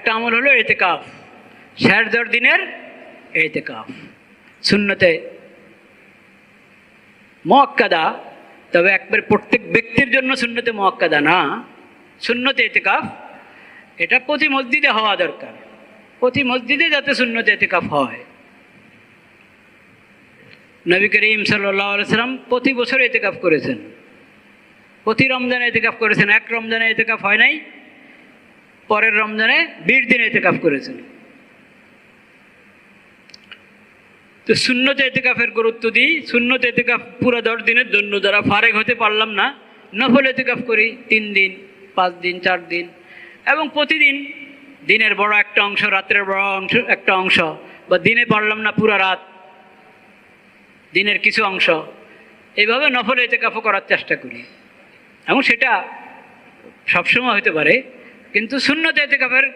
একটা আমল হলো এতেকাফ, শেষ 10 দিনের এতেকাফ, সুন্নতে মুআক্কাদা। তবে একবার প্রত্যেক ব্যক্তির জন্য সুন্নতে মুআক্কাদা না, সুন্নতে এতেকাফ এটা প্রতি মসজিদে হওয়া দরকার, প্রতি মসজিদে যাতে সুন্নতে এতেকাফ হয়। নবী করিম সাল্লাল্লাহু আলাইহি সাল্লাম প্রতি বছর এতেকাফ করেছেন, প্রতি রমজানে এতেকাফ করেছেন। এক রমজানে এতেকাফ হয় নাই, পরের রমজানে 20 দিন এতেকাফ করেছেন। তো সুন্নতে এতেকাফের গুরুত্ব দিই। সুন্নতে এতেকাফ পুরো 10 দিনের জন্য, যারা ফারেক হতে পারলাম না, নফল এতেকাফ করি 3 দিন, 5 দিন, 4 দিন, এবং প্রতিদিন দিনের বড় একটা অংশ, রাত্রের বড় অংশ একটা অংশ, বা দিনে পারলাম না পুরো রাত, দিনের কিছু অংশ, এইভাবে নফল এতেকাফও করার চেষ্টা করি। এবং সেটা সবসময় হতে পারে, কিন্তু সুন্নতে এতেকাফের